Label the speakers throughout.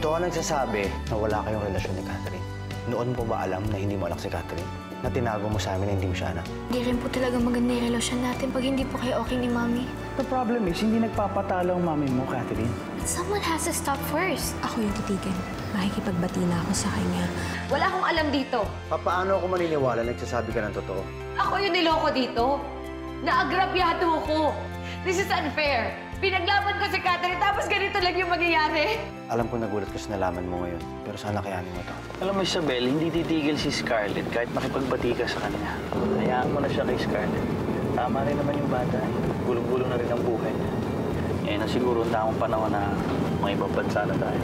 Speaker 1: Ito ka nagsasabi na wala kayong relasyon ni Catherine. Noon mo ba alam na hindi mo anak si Catherine? Na tinago mo sa amin na hindi mo siya anak?
Speaker 2: Hindi rin po talaga maganda yung relasyon natin pag hindi po kayo okay ni Mami.
Speaker 3: The problem is, hindi nagpapatalo ang mami mo, Catherine.
Speaker 2: Someone has to stop first.
Speaker 4: Ako yung titigan. Makikipagbati na ako sa kanya.
Speaker 5: Wala akong alam dito.
Speaker 1: Paano ako maniniwala nagsasabi ka ng totoo?
Speaker 5: Ako yung niloko dito. Naagrabyado ko. This is unfair. Pinaglaban ko si Catherine tapos ganito lang yung mangyayari.
Speaker 1: Alam ko nagulat ka sa nalaman mo ngayon, pero sana kayanin mo to.
Speaker 3: Alam mo, Isabel, hindi titigil si Scarlett kahit makipagbati ka sa kanya. Hayaan mo na siya kay Scarlett. Tama rin naman yung bata. Gulong-gulong na rin ang buhay niya. Eh, na siguro ang tamang panahon na may ibang bansa na tayo.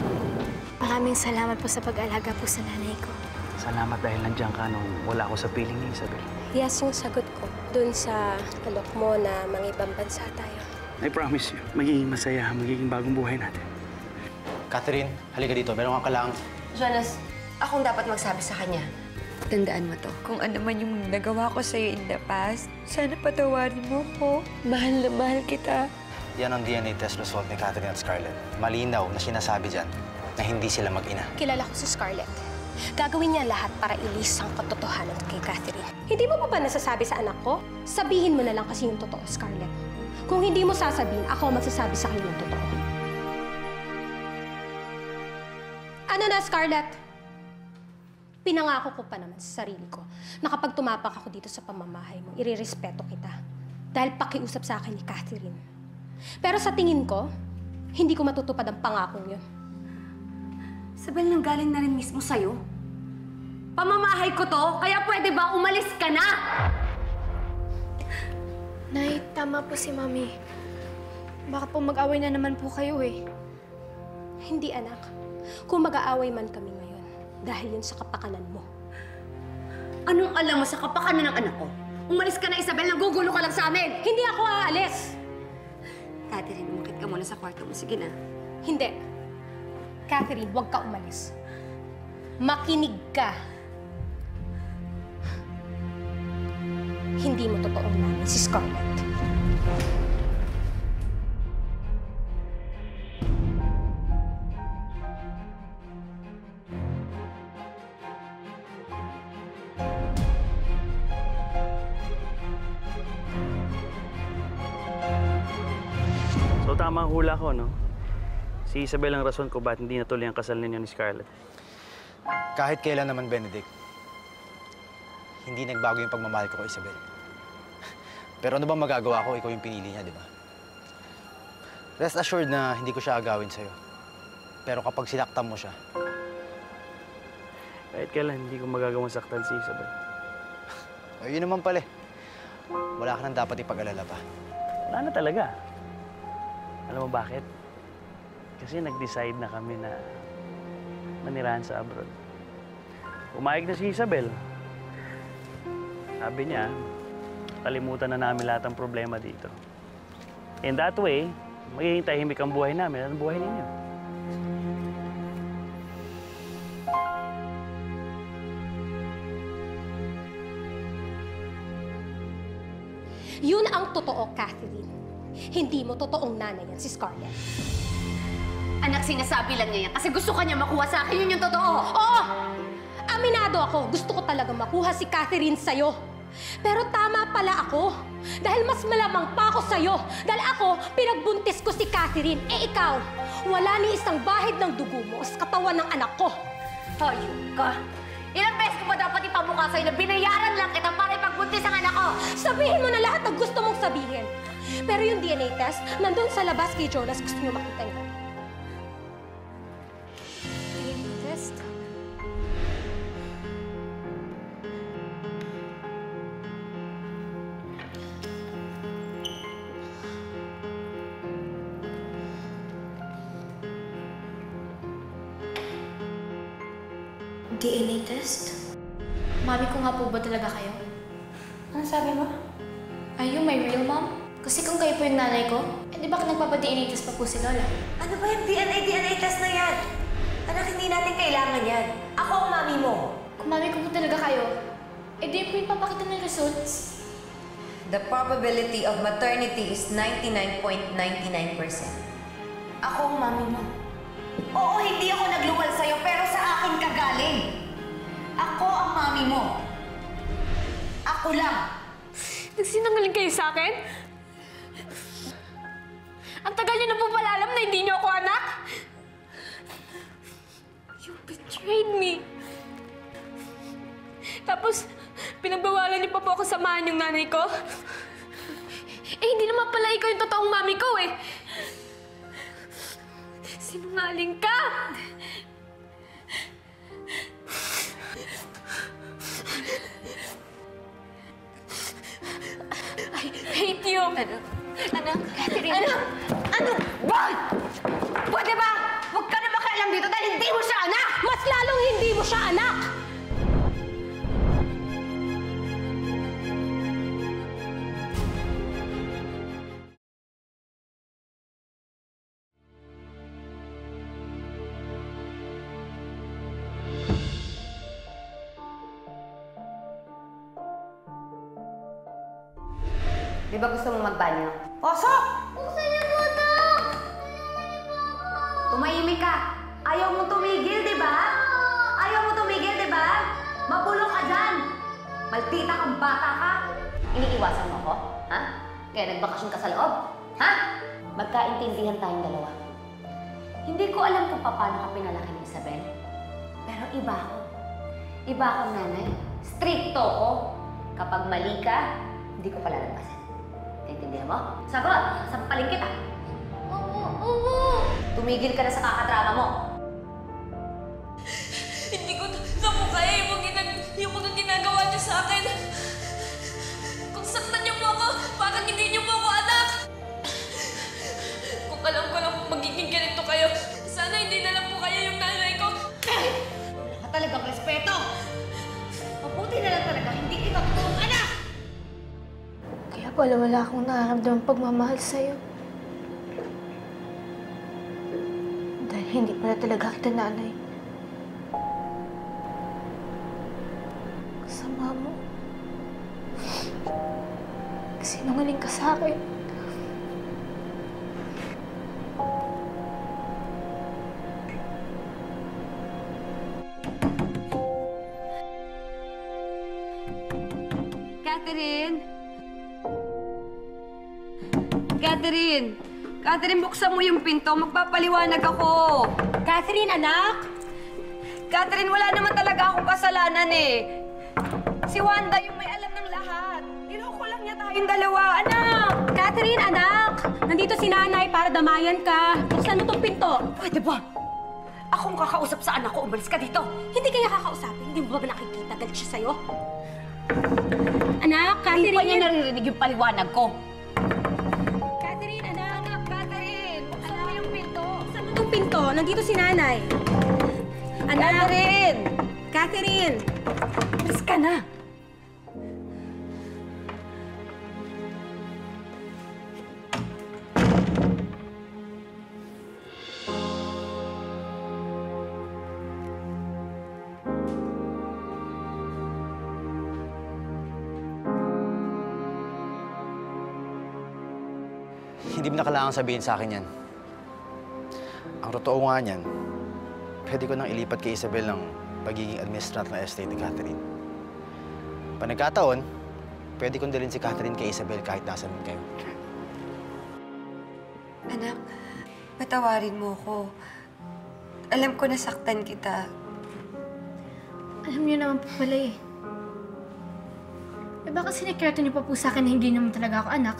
Speaker 2: Maraming salamat po sa pag-alaga po sa nanay ko.
Speaker 3: Salamat dahil nandiyan ka nung wala ako sa piling ni Isabel.
Speaker 4: Yes, yung sagot ko. Dun sa alok mo na mga ibang bansa tayo.
Speaker 3: I promise you, magiging masaya, magiging bagong buhay natin.
Speaker 1: Catherine, halika dito. Meron kang kailangan.
Speaker 5: Jonas, akong dapat magsabi sa kanya. Tandaan mo to.
Speaker 6: Kung ano man yung nagawa ko sa'yo in the past, sana patawarin mo ko. Mahal na mahal kita.
Speaker 1: Yan ang DNA test result ni Catherine at Scarlett. Malinaw na sinasabi dyan na hindi sila mag-ina.
Speaker 4: Kilala ko si Scarlett. Gagawin niya lahat para ilis ang katotohanan kay Catherine. Hindi mo pa ba nasasabi sa anak ko? Sabihin mo na lang kasi yung totoo, Scarlett. Kung hindi mo sasabihin, ako magsasabi sa kanya yung totoo. Ano na, Scarlett? Pinangako ko pa naman sa sarili ko na kapag tumapak ako dito sa pamamahay mo, irerespeto kita. Dahil pakiusap sa akin ni Catherine. Pero sa tingin ko, hindi ko matutupad ang pangakong yun.
Speaker 5: Isabel, nanggaling na rin mismo sa'yo. Pamamahay ko to, kaya pwede ba umalis ka na?
Speaker 2: Nay, tama po si Mami. Baka po mag-away na naman po kayo eh.
Speaker 4: Hindi, anak. Kung mag-aaway man kami ngayon, dahil yun sa kapakanan mo.
Speaker 5: Anong alam mo sa kapakanan ng anak ko? Umalis ka na, Isabel. Nagugulo ka lang sa amin.
Speaker 4: Hindi ako aalis!
Speaker 5: Catherine, umakit ka muna sa kwarto mo. Sige na.
Speaker 4: Hindi. Catherine, huwag ka umalis. Makinig ka. Hindi mo totoong nanay si Scarlett.
Speaker 3: So tama ang hula ko, no? Si Isabel ang rason ko ba't hindi natuloy ang kasal ninyo ni Scarlett.
Speaker 1: Kahit kailan naman, Benedict, hindi nagbago yung pagmamahal ko kay Isabel. Pero ano ba magagawa ko? Ikaw yung pinili niya, di ba? Rest assured na hindi ko siya agawin sa'yo. Pero kapag sinaktan mo siya...
Speaker 3: Kahit kailan, hindi ko magagawang saktan si Isabel.
Speaker 1: Ayun naman pala. Wala ka nang dapat ipag-alala pa.
Speaker 3: Wala na talaga. Alam mo bakit? Kasi nag-decide na kami na manirahan sa abroad. Umayag na si Isabel. Sabi niya, kalimutan na namin lahat ng problema dito. In that way, magiging tahimik ang buhay namin at ang buhay ninyo.
Speaker 4: Yun ang totoo, Catherine. Hindi mo totoong nanay yan si Scarlett.
Speaker 5: Anak, sinasabi lang niya yan kasi gusto ka niya makuha sa akin. Yun yung totoo.
Speaker 4: Oo! Aminado ako. Gusto ko talaga makuha si Catherine sa'yo. Pero tama pala ako. Dahil mas malamang pa ako sa'yo. Dahil ako, pinagbuntis ko si Catherine. Eh ikaw, wala ni isang bahid ng dugo mo sa katawan ng anak ko.
Speaker 5: Hayop ka. Ilang beses ko ba dapat ipamukha sa'yo na binayaran lang kita para ipagbuntis ang anak ko?
Speaker 4: Sabihin mo na lahat ng gusto mong sabihin. Pero yung DNA test, nandun sa labas kay Jonas. Gusto niyo makita yun.
Speaker 2: DNA test? DNA test? Mami ko nga po ba talaga kayo? Ano sabi mo? Are you my real mom? Kasi kung kayo po yung nanay ko, eh di bakit nagpapa-DNA test pa po si Lola?
Speaker 5: Ano ba yung DNA test na yan? Anak, hindi natin kailangan yan. Ako ang mami mo.
Speaker 2: Kung mami ko po talaga kayo, eh di po yung papakita ng results.
Speaker 7: The probability of maternity is 99.99%.
Speaker 5: Ako ang mami mo.
Speaker 7: Oo, hindi ako nagluwal sa'yo, pero sa akin ka galing. Ako ang mami mo. Ako lang.
Speaker 2: Nagsinungaling kayo sa akin? Ang tagal niyo na po pala alam na hindi niyo ako anak? You betrayed me. Tapos, pinagbawalan niyo pa po ako samahan yung nanay ko? Eh, hindi naman pala ikaw yung totoong mami ko eh. Sinungaling ka! I hate you! Anak, Catherine!
Speaker 5: Anak! Ano? Wag! Pwede ba? Huwag ka na makialam dito dahil hindi mo siya anak!
Speaker 4: Mas lalong hindi mo siya anak!
Speaker 5: Di ba gusto mong magbanyo? Pasok! Tumahimik ka. Ayaw mong tumigil, di ba? Ayaw mo tumigil, di ba? Mapulong ka dyan. Maltita kang bata ka. Iniiwasan mo ako? Ha? Kaya nagbakasyon ka sa loob? Ha? Magkaintindihan tayong dalawa. Hindi ko alam kung paano ka pinalaki ni Isabel. Pero iba ako. Iba akong nanay. Stricto ko. Kapag mali ka, hindi ko palalagpasan. Naintindihan mo? Sagot! Sampalin kita! Tumigil ka na sa kakadrama mo.
Speaker 2: Hindi ko na po kaya yung mga ginagawa niyo sa akin. Kung saktan niyo po ako, bakit hindi niyo po ako anak? Kung alam ko lang magiging ganito kayo, sana hindi na lang po kayo yung nanay ko.
Speaker 5: Wala ka talagang respeto. Mabuti na lang talaga, hindi ikaw totoong anak!
Speaker 2: Kaya pala wala akong nararamdamang pagmamahal sa'yo. Dahil hindi pala talaga kita nanay. Kasama mo. Sinungaling ka sa akin.
Speaker 5: Catherine! Catherine! Catherine, buksan mo yung pinto. Magpapaliwanag ako.
Speaker 4: Catherine, anak!
Speaker 5: Catherine, wala naman talaga akong kasalanan eh. Si Wanda yung may alam ng lahat. Niloko lang niya tayong dalawa. Anak!
Speaker 4: Catherine, anak! Nandito si nanay para damayan ka. Buksan mo tong pinto.
Speaker 5: Pwede ba? Akong kakausap sa anak ko. Umalis ka dito.
Speaker 4: Hindi kaya kakausapin. Hindi mo ba nakikita? Galit siya sa'yo? Anak,
Speaker 5: Hindi pa niya
Speaker 4: Catherine!
Speaker 5: naririnig yung paliwanag ko.
Speaker 4: Catherine, anak!
Speaker 5: Anak, Catherine! Buksan mo yung pinto.
Speaker 4: Buksan mo tong pinto. Nandito si nanay. Anak!
Speaker 5: Catherine!
Speaker 4: Catherine!
Speaker 5: Umalis ka na.
Speaker 1: Hindi mo na kailangan sabihin sa akin yan. Ang totoo nga niyan, pwede ko nang ilipat kay Isabel ng pagiging administrator ng estate ni Catherine. Pag nagkataon, pwede kong dalhin si Catherine kay Isabel kahit nasan kayo.
Speaker 6: Anak, patawarin mo ko. Alam ko nasaktan kita.
Speaker 2: Alam niyo naman po pala eh. Eh baka sinikreto niyo pa po sa akin na hindi naman talaga ako anak?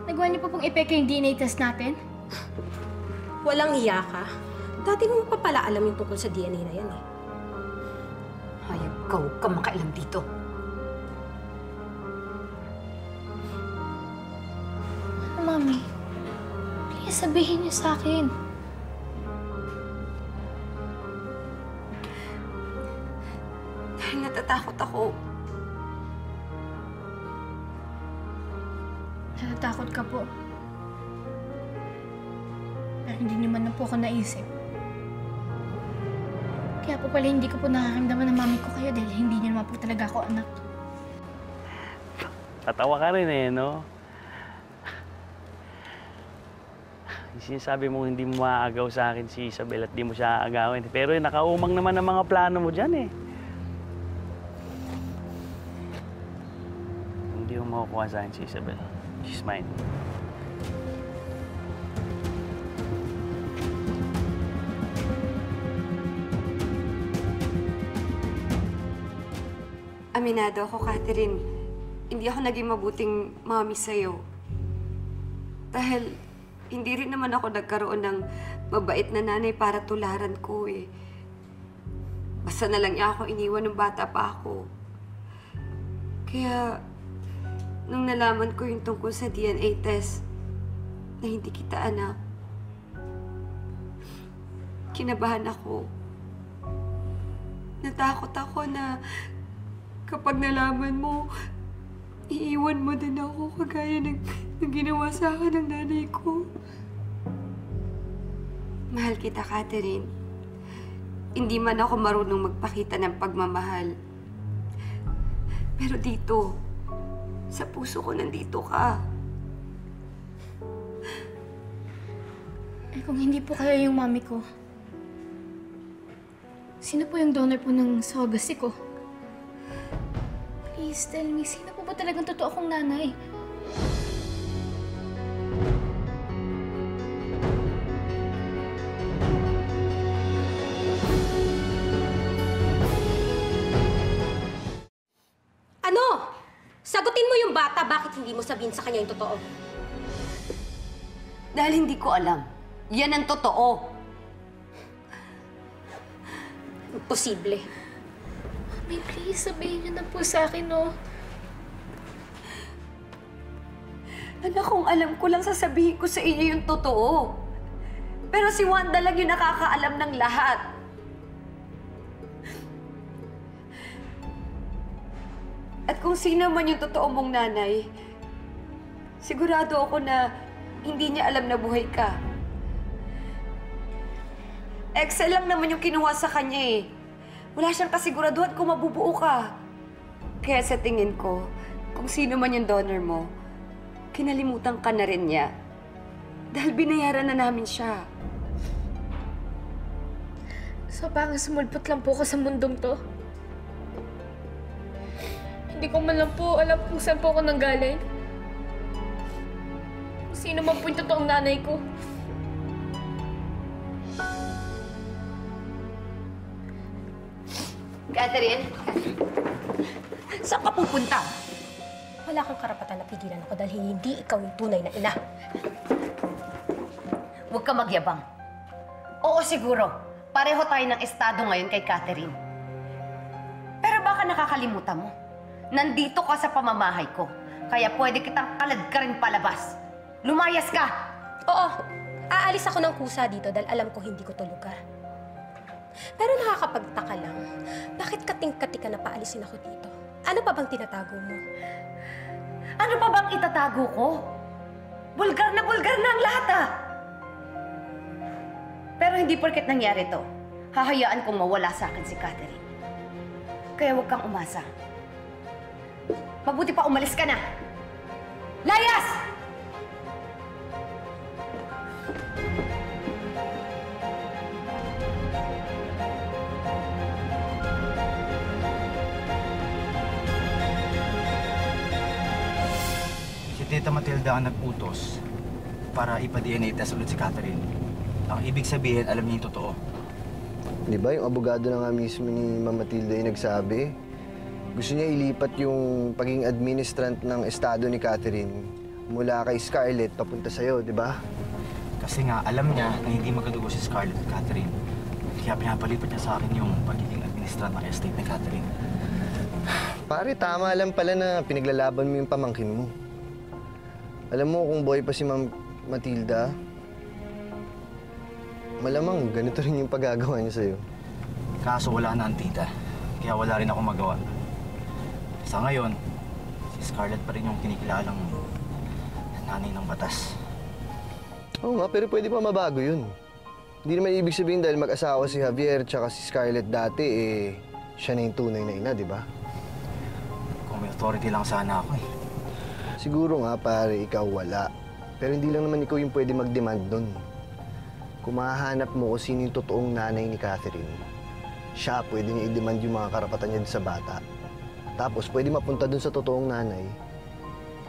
Speaker 2: Nagawa niyo pa pong ipeke yung DNA test natin?
Speaker 4: Walang iya ka. Dati mo pa pala alam yung tungkol sa DNA na yan eh.
Speaker 5: Hayop ka, huwag kang makailam dito.
Speaker 2: Mami, please sabihin niyo sa akin.
Speaker 6: Dahil natatakot ako.
Speaker 2: Natatakot ka po. Pero hindi naman na po ako naisip. Kaya po pala hindi ko po nakakamdaman ng mami ko kayo dahil hindi niyo naman po talaga ako anak.
Speaker 3: Tatawa ka rin eh, no? Sinasabi mo hindi mo maaagaw sa akin si Isabel at di mo siya aagawin. Pero nakaumang naman ang mga plano mo dyan eh. Hindi mo makukuha sa akin si Isabel. She's mine.
Speaker 6: Aminado ako, Catherine. Hindi ako naging mabuting mommy sa'yo. Dahil hindi rin naman ako nagkaroon ng mabait na nanay para tularan ko eh. Basta na lang niya ako iniwan ng bata pa ako. Kaya, nung nalaman ko yung tungkol sa DNA test na hindi kita anak, kinabahan ako. Natakot ako na kapag nalaman mo, iiwan mo din ako kagaya ng ginawa sa akin ng nanay ko. Mahal kita, Catherine. Hindi man ako marunong magpakita ng pagmamahal. Pero dito, sa puso ko nandito ka.
Speaker 2: Eh kung hindi po kayo yung mami ko, sino po yung donor po ng surrogacy ko? Please tell me, sino po ba talagang totoo kong nanay?
Speaker 4: Ano? Sagutin mo yung bata, bakit hindi mo sabihin sa kanya yung totoo?
Speaker 5: Dahil hindi ko alam. Yan ang totoo.
Speaker 4: Imposible.
Speaker 2: Mami, please, sabihin niyo na po sa akin, no?
Speaker 5: Anak, kung alam ko lang sasabihin ko sa inyo yung totoo. Pero si Wanda lang yung nakakaalam ng lahat. At kung sino man yung totoo mong nanay, sigurado ako na hindi niya alam na buhay ka. Excel lang naman yung kinuha sa kanya eh. Wala siyang kasiguraduhan kung mabubuo ka. Kaya sa tingin ko, kung sino man yung donor mo, kinalimutan ka na rin niya. Dahil binayaran na namin siya.
Speaker 2: So parang sumulpot lang po ako sa mundong to. Hindi ko man lang po alam kung saan po ako nanggaling. Kung sino man po yung totoong nanay ko.
Speaker 5: Catherine, saan ka pupunta?
Speaker 4: Wala kang karapatan na pigilan ako dahil hindi ikaw yung tunay na ina.
Speaker 5: Huwag ka magyabang. Oo, siguro. Pareho tayo ng estado ngayon kay Catherine. Pero baka nakakalimutan mo. Nandito ka sa pamamahay ko. Kaya pwede kitang kalad ka rin palabas. Lumayas ka!
Speaker 4: Oo, aalis ako ng kusa dito dahil alam ko hindi ko to lugar. Pero nakakapagtaka lang, bakit kating-kati ka na paalisin ako dito? Ano pa bang tinatago mo?
Speaker 5: Ano pa bang itatago ko? Bulgar na ang lahat ah! Pero hindi porket nangyari to, hahayaan kong mawala sa akin si Catherine. Kaya huwag kang umasa. Mabuti pa umalis ka na! Layas!
Speaker 1: Si Tita Matilda ang nag-utos para ipa-DNA test ulit si Catherine. Ang ibig sabihin, alam niya yung totoo.
Speaker 8: Di ba yung abogado na nga mismo ni Ma'am Matilda yung nagsabi? Gusto niya ilipat yung pagiging administrant ng estado ni Catherine mula kay Scarlett papunta sa'yo, di ba?
Speaker 1: Kasi nga, alam niya na hindi magkadugo si Scarlett at Catherine. Kaya pinapalipat niya sa akin yung pagiging administrant ng estate ni Catherine.
Speaker 8: Pare, tama lang pala na pinaglalaban mo yung pamangkin mo. Alam mo, kung boy pa si Ma'am Matilda, malamang ganito rin yung paggagawa niya sa'yo.
Speaker 1: Kaso wala na ang tita, kaya wala rin akong magawa. Sa ngayon, si Scarlett pa rin yung kinikilalang nanay ng batas.
Speaker 8: Oo nga, pero pwede pa mabago yun. Hindi naman ibig sabihin dahil mag-asawa si Javier tsaka si Scarlett dati, eh, siya na yung tunay na ina, di ba?
Speaker 1: Kung may authority lang sana ako eh.
Speaker 8: Siguro nga, pare, ikaw wala. Pero hindi lang naman ikaw yung pwede mag-demand nun. Kung mahahanap mo kung sino yung totoong nanay ni Catherine, siya pwede niya i-demand yung mga karapatan niya sa bata. Tapos pwede mapunta dun sa totoong nanay,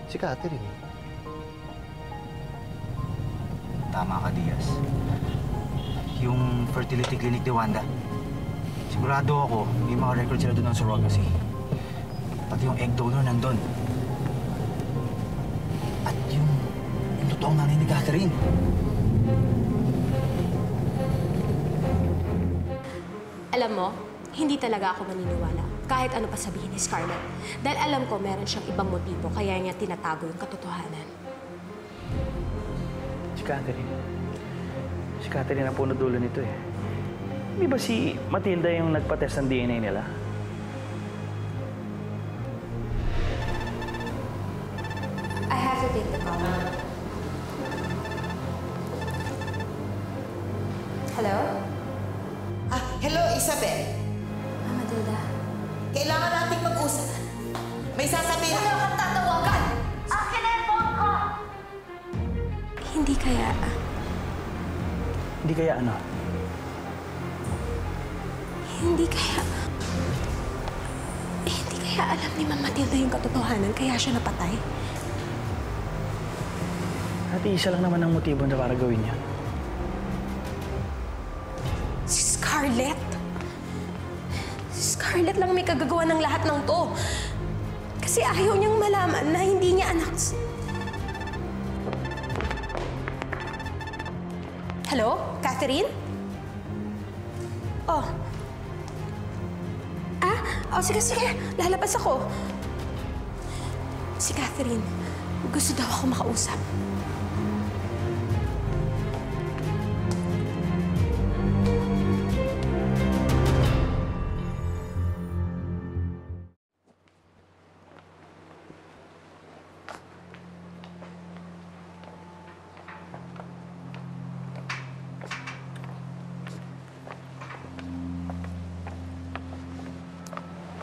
Speaker 8: si Catherine.
Speaker 1: Tama ka, Diaz. Yung fertility clinic ni Wanda, sigurado ako may mga records sila doon ng surrogacy. Pati yung egg donor nandun. At yung totoong nanay ni Catherine.
Speaker 4: Alam mo, hindi talaga ako maniniwala. Kahit ano pa sabihin ni Scarlett. Dahil alam ko meron siyang ibang motibo kaya niya tinatago yung katotohanan.
Speaker 3: Si Catherine. Si Catherine ang puno dulo nito eh. Hindi ba si Matilda yung nagpa-test ng DNA nila?
Speaker 4: I have to take the call. Hello?
Speaker 7: Hello, Isabel.
Speaker 4: Matilda.
Speaker 7: Kailangan nating mag-usap. May sasabihin. Wala kang tatawagan! Akin na yung phone ko!
Speaker 4: Hindi kaya...
Speaker 3: Hindi kaya ano?
Speaker 4: Hindi kaya alam ni Ma'am Matilda yung katotohanan kaya siya napatay?
Speaker 3: At isa lang naman ang motibo na para gawin niya.
Speaker 4: Si Scarlett? Si Scarlett lang may kagagawa ng lahat ng to. Kasi ayaw niyang malaman na hindi niya anak. Hello? Catherine? Oh. Oh, sige. Lalabas ako. Si Catherine, gusto daw ako makausap.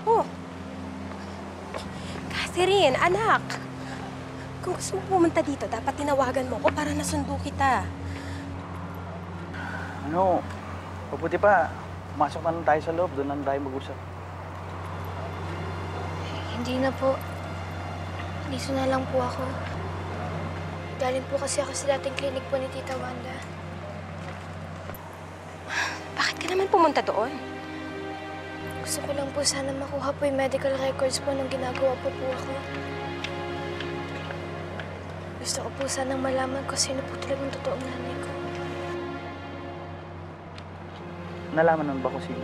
Speaker 4: Oh. Catherine, anak. Kung gusto mo pumunta dito, dapat tinawagan mo ko para nasundo kita.
Speaker 3: Ano, mabuti pa. Pumasok na lang tayo sa loob. Doon lang tayo mag-usap.
Speaker 2: Hindi na po. Dito na lang po ako. Galing po kasi ako sa dating clinic po ni Tita Wanda.
Speaker 4: Bakit ka naman pumunta doon?
Speaker 2: Gusto ko lang po sana makuha po yung medical records po nung ginagawa po ako. Gusto ko po sanang malaman kung sino po talagang totoong nanay ko.
Speaker 3: Nalaman naman ba kung sino?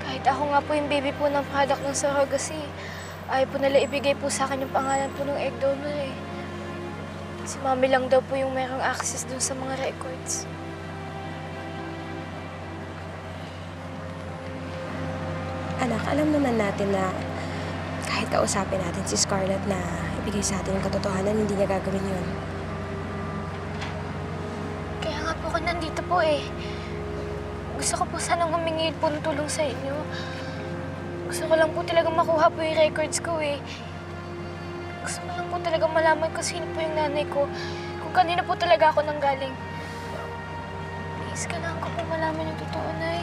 Speaker 2: Kahit ako nga po yung baby po ng product ng surrogacy, ayaw po nila ibigay po sa akin yung pangalan po ng egg donor eh. Si Mami lang daw po yung merong access dun sa mga records.
Speaker 4: Anak, alam naman natin na kahit kausapin natin si Scarlett na ibigay sa atin yung katotohanan, hindi niya gagawin yun.
Speaker 2: Kaya nga po ako nandito po eh. Gusto ko po sanang humingi po ng tulong sa inyo. Gusto ko lang po talagang makuha po yung records ko eh. Gusto ko lang po talagang malaman kung sino po yung nanay ko. Kung kanina po talaga ako nanggaling. Please, kailangan ko po malaman yung totoo, Nay.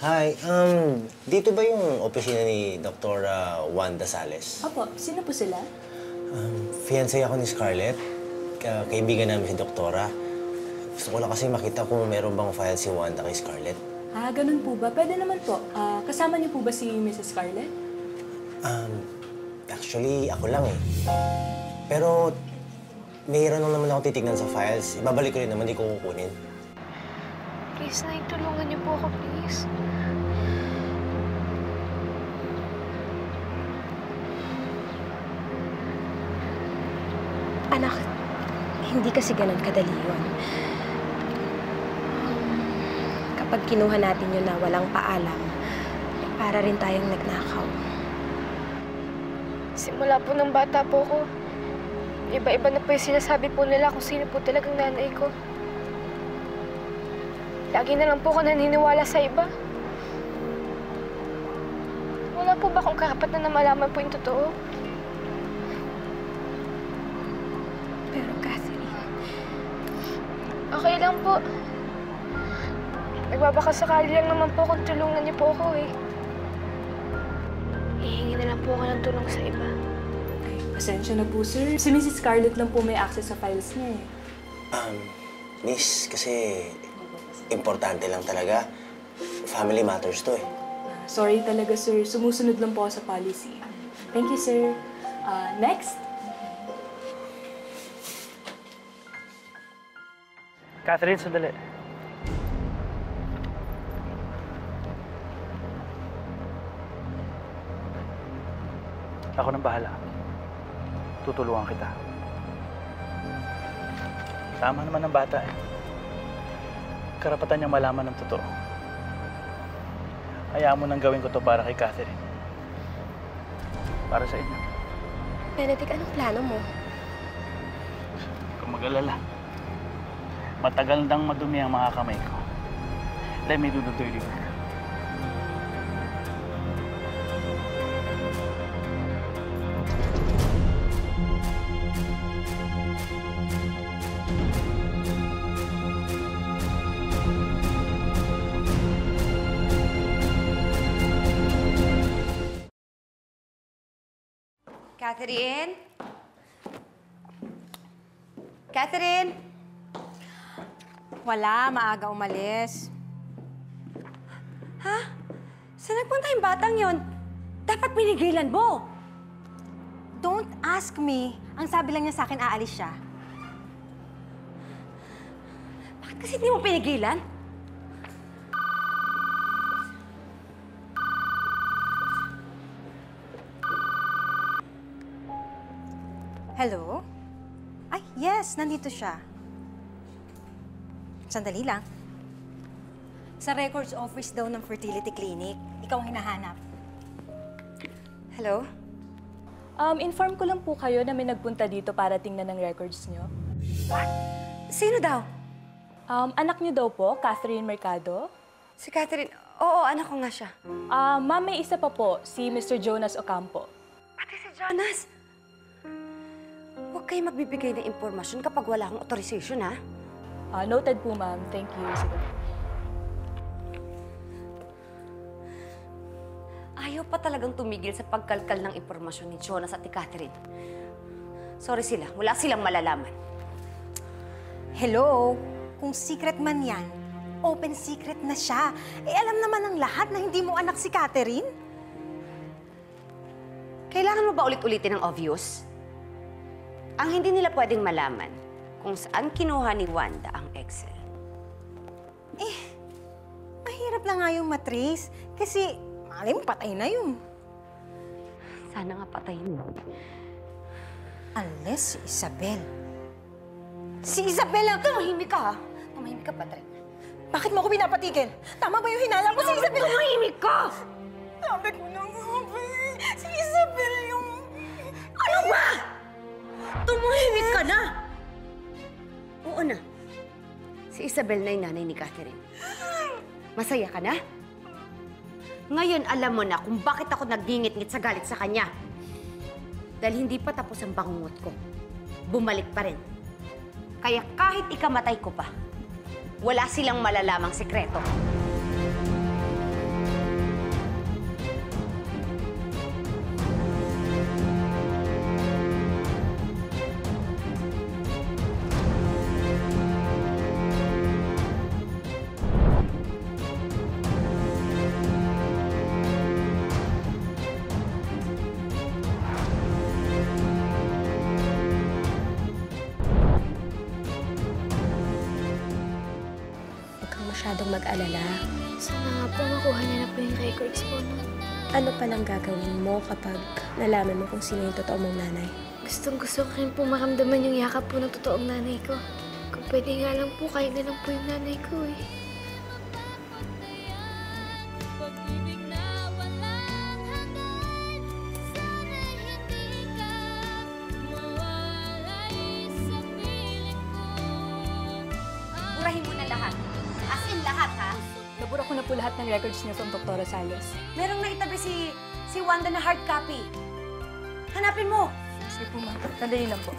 Speaker 9: Hi, dito ba yung opisina ni Dr. Wanda Sales?
Speaker 10: Opo, sino po sila?
Speaker 9: Fiancé ako ni Scarlett. Kaibigan namin si Doktora. Gusto ko lang kasi makita kung meron bang file si Wanda kay Scarlett.
Speaker 10: Ganun po ba? Pwede naman po. Kasama niyo po ba si Mrs. Scarlett?
Speaker 9: Actually, ako lang eh. Pero, mayroon lang naman ako titignan sa files. Ibabalik ko rin naman, di ko kukunin.
Speaker 2: Please, Nay, tulungan niyo po ako, please.
Speaker 4: Anak, hindi kasi ganun kadali yun. Kapag kinuha natin yun na walang paalam, para rin tayong nagnakaw.
Speaker 2: Simula po ng bata po ko, iba-iba na po yung sinasabi po nila kung sino po talagang nanay ko. Lagi na lang po ako naniniwala sa iba. Wala po ba akong karapatan na malaman po yung totoo?
Speaker 4: Pero Catherine,
Speaker 2: Okay lang po. Nagbabakasakali lang naman po kung tulungan niyo po ako eh. Hihingi na lang po ako ng tulong sa iba.
Speaker 10: Ay, pasensya na po, sir. Si Mrs. Scarlett lang po may access sa files niya eh.
Speaker 9: Miss, kasi importante lang talaga. Family matters to eh.
Speaker 10: Sorry talaga, sir. Sumusunod lang po ako sa policy. Thank you, sir. Next.
Speaker 3: Catherine, sandali. Ako nang bahala. Tutulungan kita. Tama naman ng bata eh. Karapatan niyang malaman ng totoo. Hayaan mo nang gawin ko to para kay Catherine. Para sa inyo.
Speaker 4: Benedict, anong plano mo?
Speaker 3: Kung mag-alala. Matagal nang madumi ang mga kamay ko. Let me do the dirty work.
Speaker 5: Catherine? Catherine?
Speaker 7: Wala, maaga umalis.
Speaker 5: Ha? Saan nagpunta yung batang yon? Dapat pinigilan mo.
Speaker 7: Don't ask me. Ang sabi lang niya sa akin, aalis siya.
Speaker 5: Bakit kasi hindi mo pinigilan?
Speaker 7: Hello? Ay, yes, nandito siya. Sandali lang. Sa records office daw ng fertility clinic. Ikaw ang hinahanap.
Speaker 5: Hello?
Speaker 10: Inform ko lang po kayo na may nagpunta dito para tingnan ng records niyo.
Speaker 5: Sino daw?
Speaker 10: Anak niyo daw po, Catherine Mercado.
Speaker 5: Si Catherine. Oo, anak ko nga siya.
Speaker 10: Ma'am, may isa pa po, si Mr. Jonas Ocampo.
Speaker 5: Pati si Jonas. Huwag kayo magbibigay ng impormasyon kapag wala akong authorization, ha?
Speaker 10: Noted po, ma'am. Thank you. Sige.
Speaker 5: Ayaw pa talagang tumigil sa pagkalkal ng impormasyon ni Jonas at ni Catherine. Sorry sila. Wala silang malalaman.
Speaker 7: Hello? Kung secret man yan, open secret na siya. Eh, alam naman ng lahat na hindi mo anak si Catherine.
Speaker 5: Kailangan mo ba ulit-ulitin ang obvious? Ang hindi nila pwedeng malaman kung saan kinuha ni Wanda ang Excel.
Speaker 7: Eh, mahirap na nga yung matrace. Kasi, malay mo, patay na yun.
Speaker 5: Sana nga patayin mo.
Speaker 7: Unless si Isabel. Si Isabel lang!
Speaker 5: Tumahimik ka, ha? Tumahimik ka, Patrick.
Speaker 7: Bakit mo ako pinapatigil? Tama ba yung hinala mo si Isabel?
Speaker 5: Tumahimik ka!
Speaker 7: Sabi ko na nga ba eh. Si Isabel yung...
Speaker 5: Ano ba? Tumahimik ka na! Oo na. Si Isabel na yung nanay ni Catherine. Masaya ka na? Ngayon alam mo na kung bakit ako nagngingit-ngit sa galit sa kanya. Dahil hindi pa tapos ang bangungot ko. Bumalik pa rin. Kaya kahit ikamatay ko pa, wala silang malalamang sekreto.
Speaker 4: Masyadong mag-alala.
Speaker 2: Sana nga po makuha niya na po yung records po, no?
Speaker 4: Ano palang gagawin mo kapag nalaman mo kung sino yung totoo mong nanay?
Speaker 2: Gustong-gusto ko rin po maramdaman yung yakap po ng totoong nanay ko. Kung pwede nga lang po, kayo na lang po yung nanay ko eh.
Speaker 5: Mumurahin mo na lahat. As in lahat, ha?
Speaker 10: Nabura ko na po lahat ng records niyo from Dr. Rosales.
Speaker 7: Merong naitabi si Wanda na hard copy. Hanapin mo!
Speaker 10: Sige po, ma'am. Sandali lang po.